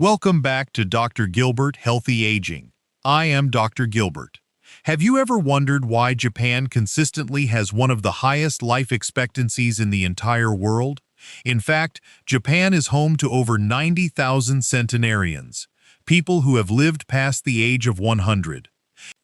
Welcome back to Dr. Gilbert Healthy Aging. I am Dr. Gilbert. Have you ever wondered why Japan consistently has one of the highest life expectancies in the entire world? In fact, Japan is home to over 90,000 centenarians, people who have lived past the age of 100.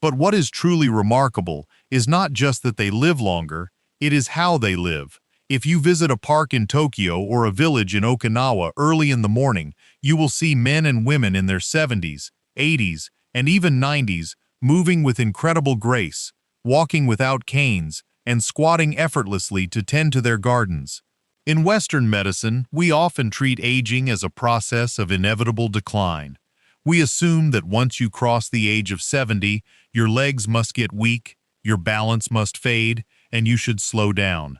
But what is truly remarkable is not just that they live longer, it is how they live. If you visit a park in Tokyo or a village in Okinawa early in the morning, you will see men and women in their 70s, 80s, and even 90s moving with incredible grace, walking without canes, and squatting effortlessly to tend to their gardens. In Western medicine, we often treat aging as a process of inevitable decline. We assume that once you cross the age of 70, your legs must get weak, your balance must fade, and you should slow down.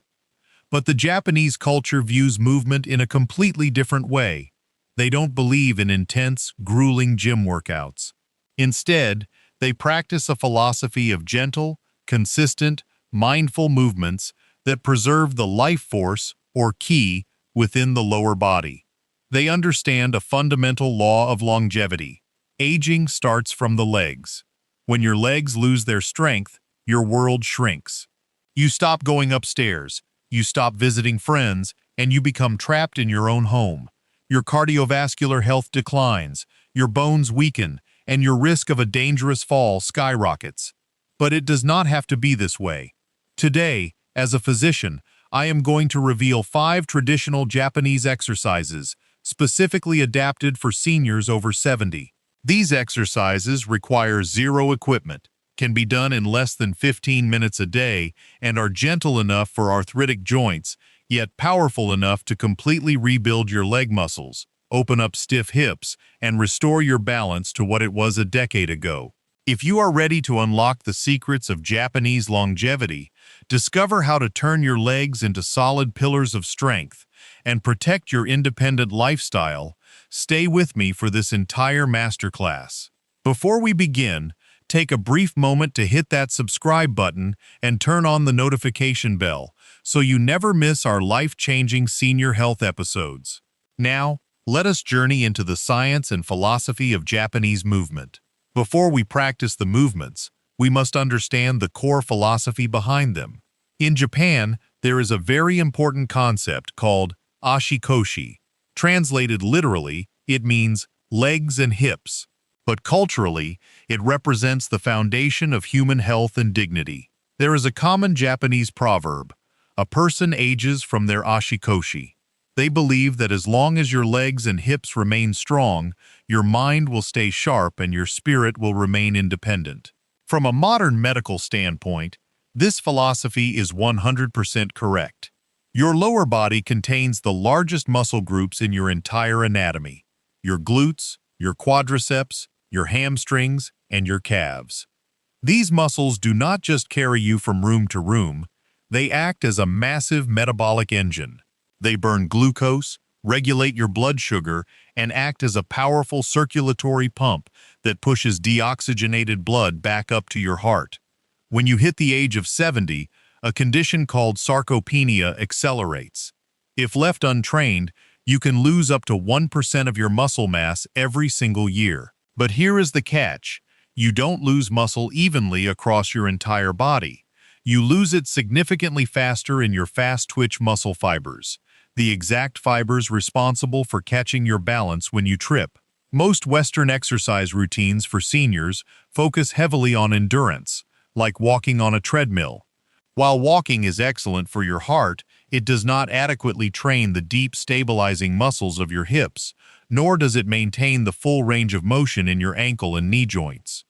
But the Japanese culture views movement in a completely different way. They don't believe in intense, grueling gym workouts. Instead, they practice a philosophy of gentle, consistent, mindful movements that preserve the life force, or ki, within the lower body. They understand a fundamental law of longevity. Aging starts from the legs. When your legs lose their strength, your world shrinks. You stop going upstairs, you stop visiting friends, and you become trapped in your own home. Your cardiovascular health declines, your bones weaken, and your risk of a dangerous fall skyrockets. But it does not have to be this way. Today, as a physician, I am going to reveal 5 traditional Japanese exercises, specifically adapted for seniors over 70. These exercises require zero equipment, can be done in less than 15 minutes a day, and are gentle enough for arthritic joints, yet powerful enough to completely rebuild your leg muscles, open up stiff hips, and restore your balance to what it was a decade ago. If you are ready to unlock the secrets of Japanese longevity, discover how to turn your legs into solid pillars of strength, and protect your independent lifestyle, stay with me for this entire masterclass. Before we begin, take a brief moment to hit that subscribe button and turn on the notification bell so you never miss our life-changing senior health episodes. Now, let us journey into the science and philosophy of Japanese movement. Before we practice the movements, we must understand the core philosophy behind them. In Japan, there is a very important concept called ashikoshi. Translated literally, it means legs and hips. But culturally, it represents the foundation of human health and dignity. There is a common Japanese proverb, "A person ages from their ashikoshi." They believe that as long as your legs and hips remain strong, your mind will stay sharp and your spirit will remain independent. From a modern medical standpoint, this philosophy is 100% correct. Your lower body contains the largest muscle groups in your entire anatomy: your glutes, your quadriceps, your hamstrings, and your calves. These muscles do not just carry you from room to room, they act as a massive metabolic engine. They burn glucose, regulate your blood sugar, and act as a powerful circulatory pump that pushes deoxygenated blood back up to your heart. When you hit the age of 70, a condition called sarcopenia accelerates. If left untrained, you can lose up to 1% of your muscle mass every single year. But here is the catch. You don't lose muscle evenly across your entire body. You lose it significantly faster in your fast-twitch muscle fibers, the exact fibers responsible for catching your balance when you trip. Most Western exercise routines for seniors focus heavily on endurance, like walking on a treadmill. While walking is excellent for your heart, it does not adequately train the deep stabilizing muscles of your hips, nor does it maintain the full range of motion in your ankle and knee joints.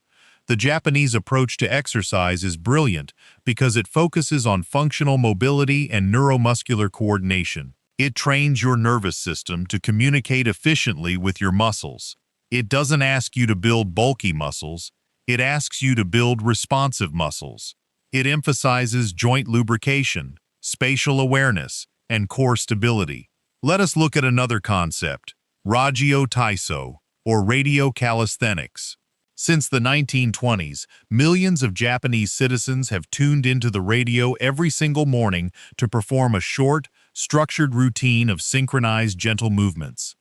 The Japanese approach to exercise is brilliant because it focuses on functional mobility and neuromuscular coordination. It trains your nervous system to communicate efficiently with your muscles. It doesn't ask you to build bulky muscles, it asks you to build responsive muscles. It emphasizes joint lubrication, spatial awareness, and core stability. Let us look at another concept, Ragio Taiso, or radio calisthenics. Since the 1920s, millions of Japanese citizens have tuned into the radio every single morning to perform a short, structured routine of synchronized gentle movements.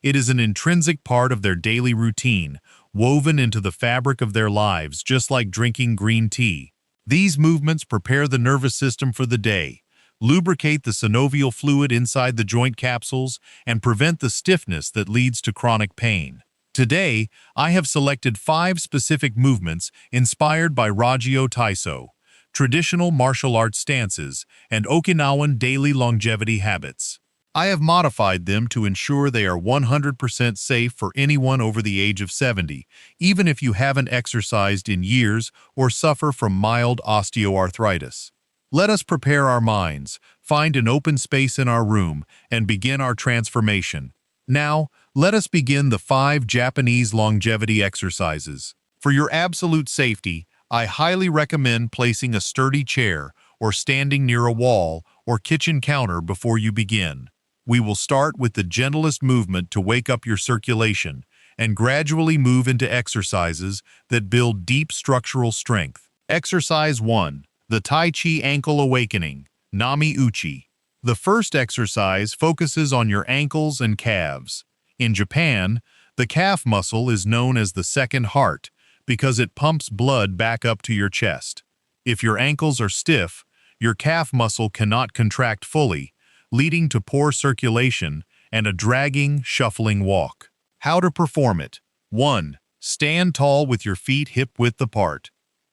It is an intrinsic part of their daily routine, woven into the fabric of their lives, just like drinking green tea. These movements prepare the nervous system for the day, lubricate the synovial fluid inside the joint capsules, and prevent the stiffness that leads to chronic pain. Today, I have selected 5 specific movements inspired by Rajyo Taiso, traditional martial arts stances, and Okinawan daily longevity habits. I have modified them to ensure they are 100% safe for anyone over the age of 70, even if you haven't exercised in years or suffer from mild osteoarthritis. Let us prepare our minds, find an open space in our room, and begin our transformation. Now, let us begin the 5 Japanese longevity exercises. For your absolute safety, I highly recommend placing a sturdy chair or standing near a wall or kitchen counter before you begin. We will start with the gentlest movement to wake up your circulation and gradually move into exercises that build deep structural strength. Exercise 1. The Tai Chi Ankle Awakening, Nami Uchi. The first exercise focuses on your ankles and calves. In Japan, the calf muscle is known as the second heart because it pumps blood back up to your chest. If your ankles are stiff, your calf muscle cannot contract fully, leading to poor circulation and a dragging, shuffling walk. How to perform it. 1. Stand tall with your feet hip-width apart.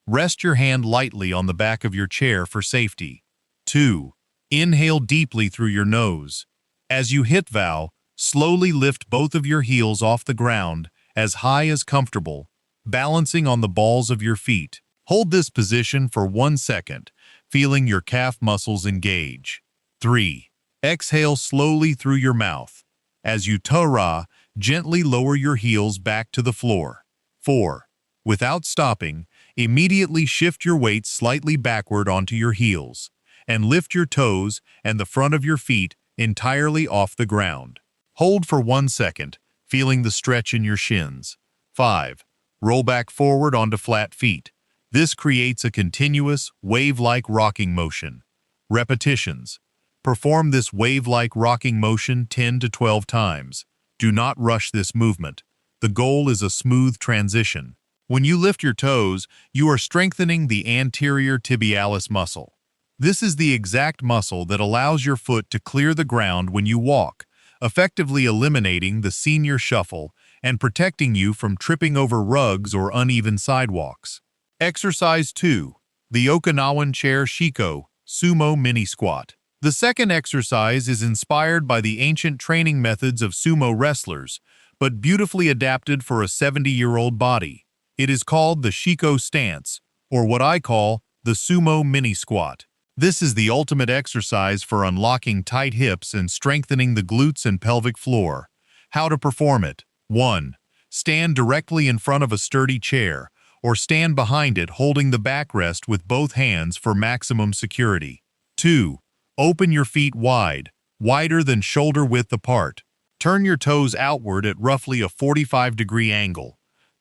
Rest your hand lightly on the back of your chair for safety. 2. Inhale deeply through your nose. As you hit vow, slowly lift both of your heels off the ground as high as comfortable, balancing on the balls of your feet. Hold this position for 1 second, feeling your calf muscles engage. 3. Exhale slowly through your mouth. As you ta-ra, gently lower your heels back to the floor. 4. Without stopping, immediately shift your weight slightly backward onto your heels, and lift your toes and the front of your feet entirely off the ground. Hold for 1 second, feeling the stretch in your shins. 5. Roll back forward onto flat feet. This creates a continuous, wave-like rocking motion. Repetitions. Perform this wave-like rocking motion 10 to 12 times. Do not rush this movement. The goal is a smooth transition. When you lift your toes, you are strengthening the anterior tibialis muscle. This is the exact muscle that allows your foot to clear the ground when you walk, effectively eliminating the senior shuffle and protecting you from tripping over rugs or uneven sidewalks. Exercise 2. The Okinawan Chair Shiko, Sumo Mini Squat. The second exercise is inspired by the ancient training methods of sumo wrestlers, but beautifully adapted for a 70-year-old body. It is called the Shiko stance, or what I call the Sumo Mini Squat. This is the ultimate exercise for unlocking tight hips and strengthening the glutes and pelvic floor. How to perform it. 1. Stand directly in front of a sturdy chair, or stand behind it holding the backrest with both hands for maximum security. 2. Open your feet wide, wider than shoulder width apart. Turn your toes outward at roughly a 45-degree angle.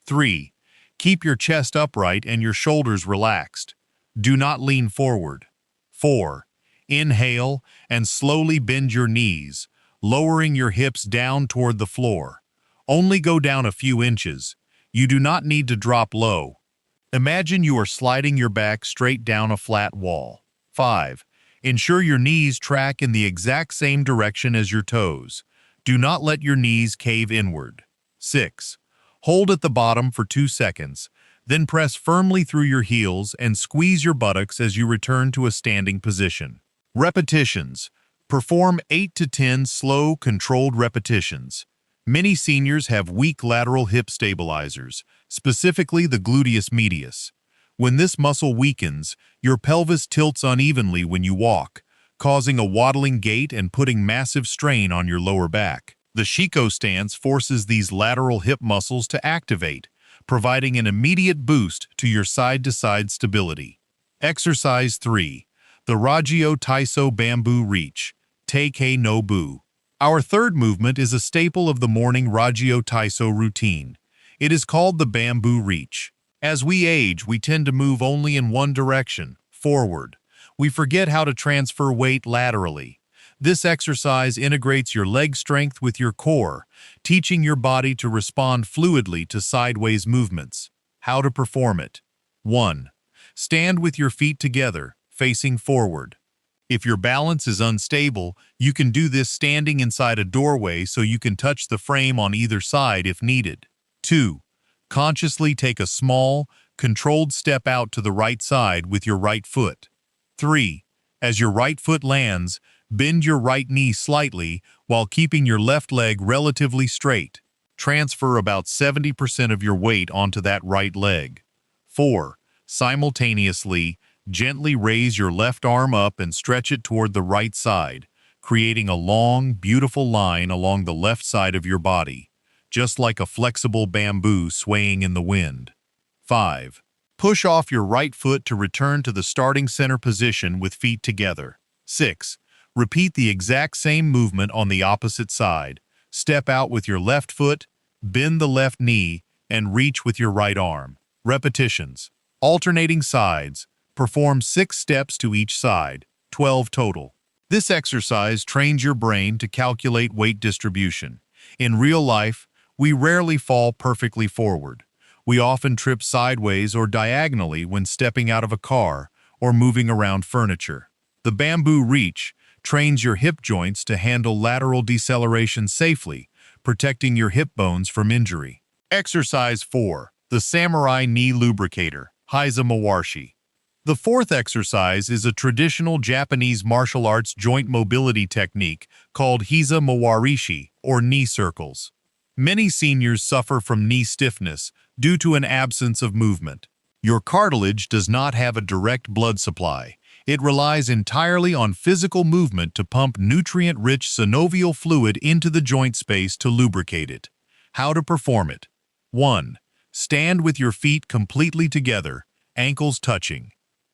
3. Keep your chest upright and your shoulders relaxed. Do not lean forward. 4. Inhale and slowly bend your knees, lowering your hips down toward the floor. Only go down a few inches. You do not need to drop low. Imagine you are sliding your back straight down a flat wall. 5. Ensure your knees track in the exact same direction as your toes. Do not let your knees cave inward. 6. Hold at the bottom for 2 seconds, then press firmly through your heels and squeeze your buttocks as you return to a standing position. Repetitions. Perform 8 to 10 slow, controlled repetitions. Many seniors have weak lateral hip stabilizers, specifically the gluteus medius. When this muscle weakens, your pelvis tilts unevenly when you walk, causing a waddling gait and putting massive strain on your lower back. The Shiko stance forces these lateral hip muscles to activate, providing an immediate boost to your side-to-side stability. Exercise 3. The Rajyo Taiso Bamboo Reach, Teikei no Bu. Our third movement is a staple of the morning Rajyo Taiso routine. It is called the bamboo reach. As we age, we tend to move only in one direction, forward. We forget how to transfer weight laterally. This exercise integrates your leg strength with your core, teaching your body to respond fluidly to sideways movements. How to perform it. 1. Stand with your feet together, facing forward. If your balance is unstable, you can do this standing inside a doorway so you can touch the frame on either side if needed. 2. Consciously take a small, controlled step out to the right side with your right foot. 3. As your right foot lands, bend your right knee slightly while keeping your left leg relatively straight. Transfer about 70% of your weight onto that right leg. 4. Simultaneously, gently raise your left arm up and stretch it toward the right side, creating a long, beautiful line along the left side of your body, just like a flexible bamboo swaying in the wind. 5. Push off your right foot to return to the starting center position with feet together. 6. Repeat the exact same movement on the opposite side. Step out with your left foot, bend the left knee, and reach with your right arm. Repetitions. Alternating sides. Perform 6 steps to each side, 12 total. This exercise trains your brain to calculate weight distribution. In real life, we rarely fall perfectly forward. We often trip sideways or diagonally when stepping out of a car or moving around furniture. The bamboo reach trains your hip joints to handle lateral deceleration safely, protecting your hip bones from injury. Exercise 4. The Samurai Knee Lubricator, Hiza Mawarshi. The fourth exercise is a traditional Japanese martial arts joint mobility technique called Hiza Mawarishi, or knee circles. Many seniors suffer from knee stiffness due to an absence of movement. Your cartilage does not have a direct blood supply. It relies entirely on physical movement to pump nutrient-rich synovial fluid into the joint space to lubricate it. How to perform it. 1. Stand with your feet completely together, ankles touching.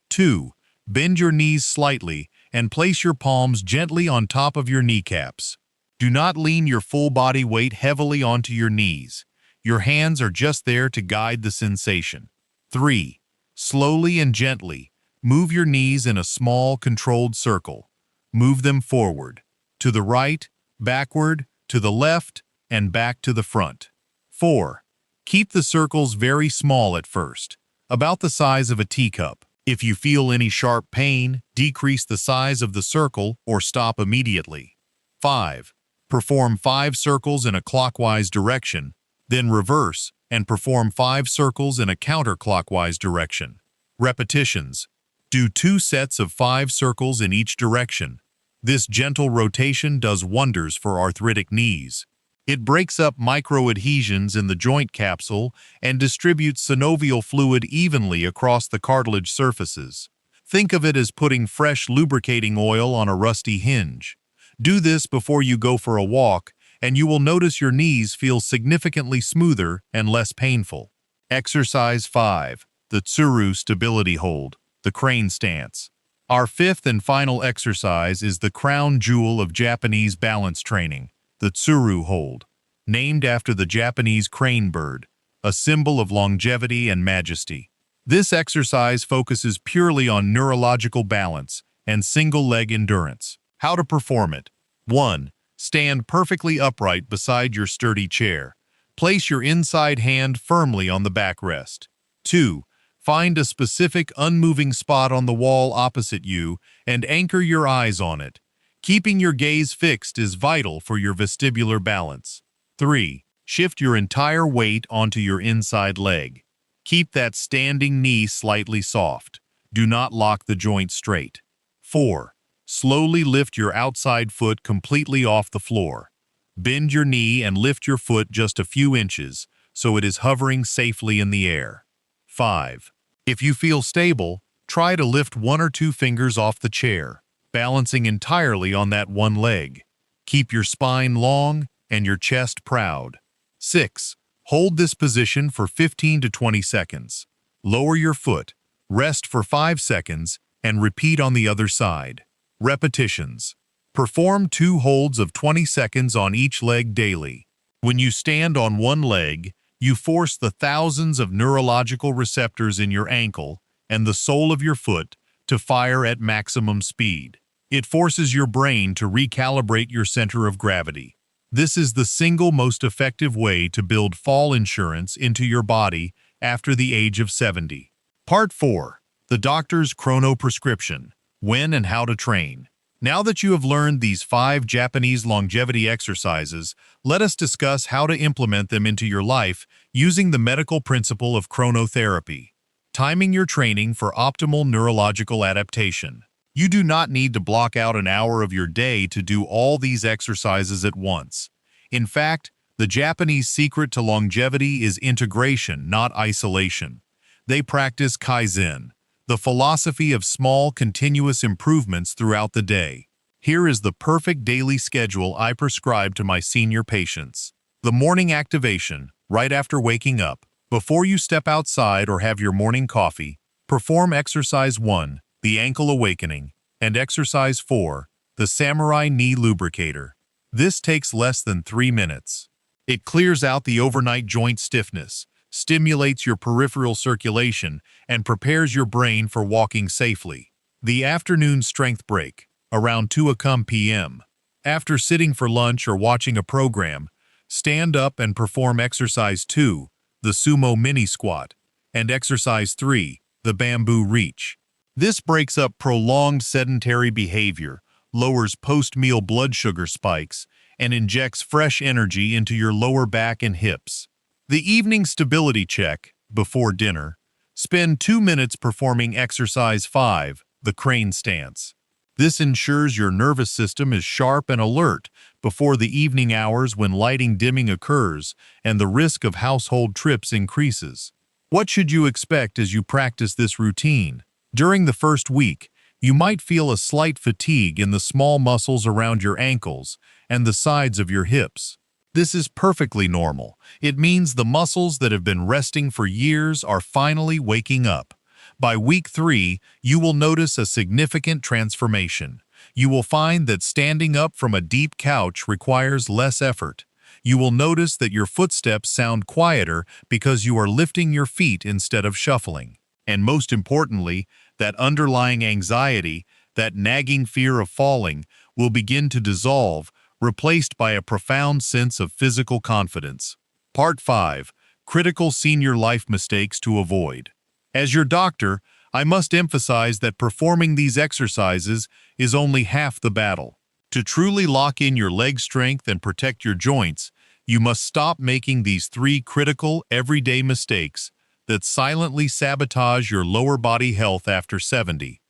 2. Bend your knees slightly and place your palms gently on top of your kneecaps. Do not lean your full body weight heavily onto your knees. Your hands are just there to guide the sensation. 3. Slowly and gently, move your knees in a small, controlled circle. Move them forward, to the right, backward, to the left, and back to the front. 4. Keep the circles very small at first, about the size of a teacup. If you feel any sharp pain, decrease the size of the circle or stop immediately. 5. Perform 5 circles in a clockwise direction, then reverse and perform 5 circles in a counterclockwise direction. Repetitions. Do 2 sets of 5 circles in each direction. This gentle rotation does wonders for arthritic knees. It breaks up microadhesions in the joint capsule and distributes synovial fluid evenly across the cartilage surfaces. Think of it as putting fresh lubricating oil on a rusty hinge. Do this before you go for a walk, and you will notice your knees feel significantly smoother and less painful. Exercise 5. The Tsuru Stability Hold, the crane stance. Our fifth and final exercise is the crown jewel of Japanese balance training, the Tsuru hold, named after the Japanese crane bird, a symbol of longevity and majesty. This exercise focuses purely on neurological balance and single-leg endurance. How to perform it. 1. Stand perfectly upright beside your sturdy chair. Place your inside hand firmly on the backrest. 2. Find a specific unmoving spot on the wall opposite you and anchor your eyes on it. Keeping your gaze fixed is vital for your vestibular balance. 3. Shift your entire weight onto your inside leg. Keep that standing knee slightly soft. Do not lock the joint straight. 4. Slowly lift your outside foot completely off the floor. Bend your knee and lift your foot just a few inches so it is hovering safely in the air. 5. If you feel stable, try to lift 1 or 2 fingers off the chair, balancing entirely on that one leg. Keep your spine long and your chest proud. 6. Hold this position for 15 to 20 seconds. Lower your foot, rest for 5 seconds, and repeat on the other side. Repetitions. Perform 2 holds of 20 seconds on each leg daily. When you stand on one leg, you force the thousands of neurological receptors in your ankle and the sole of your foot to fire at maximum speed. It forces your brain to recalibrate your center of gravity. This is the single most effective way to build fall insurance into your body after the age of 70. Part 4. The doctor's chrono prescription. When and how to train. Now that you have learned these 5 Japanese longevity exercises, let us discuss how to implement them into your life using the medical principle of chronotherapy. Timing your training for optimal neurological adaptation. You do not need to block out an hour of your day to do all these exercises at once. In fact, the Japanese secret to longevity is integration, not isolation. They practice Kaizen, the philosophy of small, continuous improvements throughout the day. Here is the perfect daily schedule I prescribe to my senior patients. The morning activation, right after waking up. Before you step outside or have your morning coffee, perform exercise 1, the ankle awakening, and exercise 4, the samurai knee lubricator. This takes less than 3 minutes. It clears out the overnight joint stiffness, stimulates your peripheral circulation, and prepares your brain for walking safely. The afternoon strength break, around 2 p.m. After sitting for lunch or watching a program, stand up and perform exercise 2, the sumo mini squat, and exercise 3, the bamboo reach. This breaks up prolonged sedentary behavior, lowers post-meal blood sugar spikes, and injects fresh energy into your lower back and hips. The evening stability check, before dinner. Spend 2 minutes performing exercise 5, the crane stance. This ensures your nervous system is sharp and alert before the evening hours when lighting dimming occurs and the risk of household trips increases. What should you expect as you practice this routine? During the first week, you might feel a slight fatigue in the small muscles around your ankles and the sides of your hips. This is perfectly normal. It means the muscles that have been resting for years are finally waking up. By week 3, you will notice a significant transformation. You will find that standing up from a deep couch requires less effort. You will notice that your footsteps sound quieter because you are lifting your feet instead of shuffling. And most importantly, that underlying anxiety, that nagging fear of falling, will begin to dissolve, replaced by a profound sense of physical confidence. Part 5. Critical senior life mistakes to avoid. As your doctor, I must emphasize that performing these exercises is only half the battle. To truly lock in your leg strength and protect your joints, you must stop making these 3 critical, everyday mistakes that silently sabotage your lower body health after 70.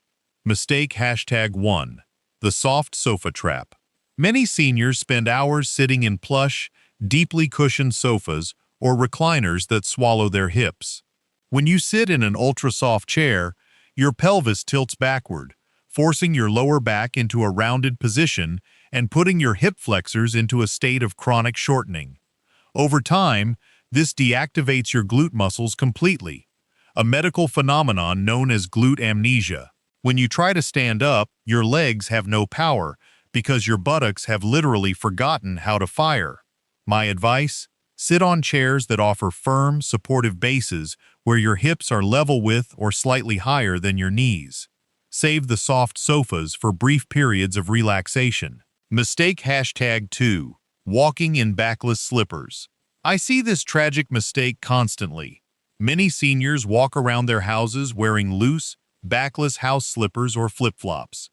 Mistake #1. The soft sofa trap. Many seniors spend hours sitting in plush, deeply cushioned sofas or recliners that swallow their hips. When you sit in an ultra-soft chair, your pelvis tilts backward, forcing your lower back into a rounded position and putting your hip flexors into a state of chronic shortening. Over time, this deactivates your glute muscles completely, a medical phenomenon known as glute amnesia. When you try to stand up, your legs have no power because your buttocks have literally forgotten how to fire. My advice? Sit on chairs that offer firm, supportive bases where your hips are level with or slightly higher than your knees. Save the soft sofas for brief periods of relaxation. Mistake #2. Walking in backless slippers. I see this tragic mistake constantly. Many seniors walk around their houses wearing loose, backless house slippers or flip-flops.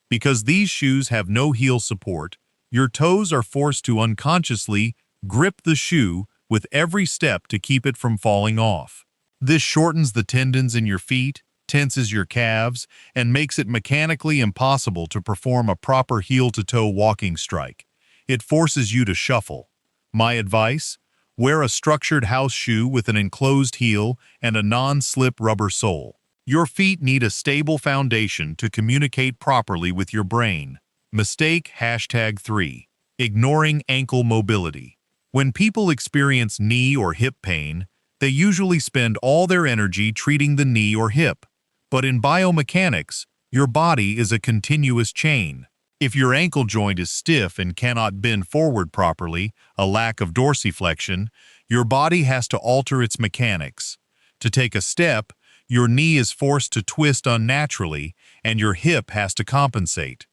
Because these shoes have no heel support, your toes are forced to unconsciously grip the shoe with every step to keep it from falling off. This shortens the tendons in your feet, tenses your calves, and makes it mechanically impossible to perform a proper heel-to-toe walking strike. It forces you to shuffle. My advice? Wear a structured house shoe with an enclosed heel and a non-slip rubber sole. Your feet need a stable foundation to communicate properly with your brain. Mistake #3. Ignoring ankle mobility. When people experience knee or hip pain, they usually spend all their energy treating the knee or hip. But in biomechanics, your body is a continuous chain. If your ankle joint is stiff and cannot bend forward properly, a lack of dorsiflexion, your body has to alter its mechanics. To take a step, your knee is forced to twist unnaturally, and your hip has to compensate.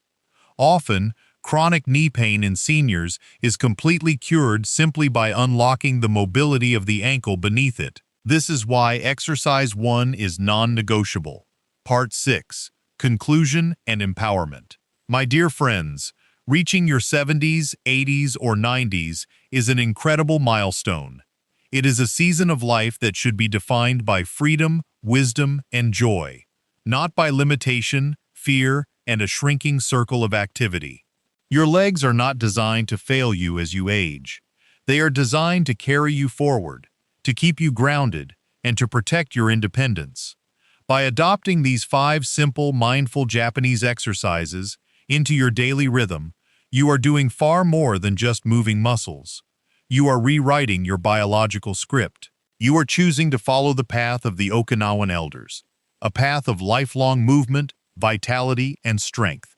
Often, chronic knee pain in seniors is completely cured simply by unlocking the mobility of the ankle beneath it. This is why Exercise 1 is non-negotiable. Part 6. Conclusion and Empowerment. My dear friends, reaching your 70s, 80s, or 90s is an incredible milestone. It is a season of life that should be defined by freedom, wisdom, and joy, not by limitation, fear, and a shrinking circle of activity. Your legs are not designed to fail you as you age. They are designed to carry you forward, to keep you grounded, and to protect your independence. By adopting these 5 simple, mindful Japanese exercises into your daily rhythm, you are doing far more than just moving muscles. You are rewriting your biological script. You are choosing to follow the path of the Okinawan elders, a path of lifelong movement, vitality, and strength.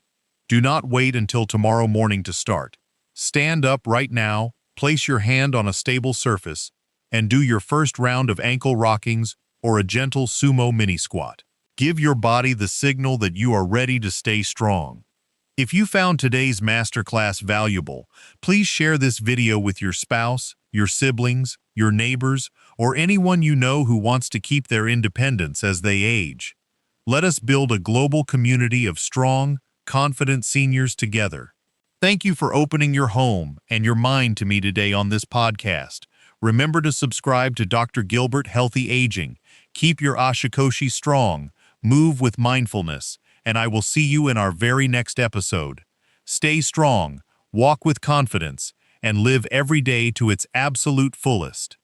Do not wait until tomorrow morning to start. Stand up right now, place your hand on a stable surface, and do your first round of ankle rockings or a gentle sumo mini squat. Give your body the signal that you are ready to stay strong. If you found today's masterclass valuable, please share this video with your spouse, your siblings, your neighbors, or anyone you know who wants to keep their independence as they age. Let us build a global community of strong, confident seniors together. Thank you for opening your home and your mind to me today on this podcast. Remember to subscribe to Dr. Gilbert Healthy Aging. Keep your ashikoshi strong, move with mindfulness, and I will see you in our very next episode. Stay strong, walk with confidence, and live every day to its absolute fullest.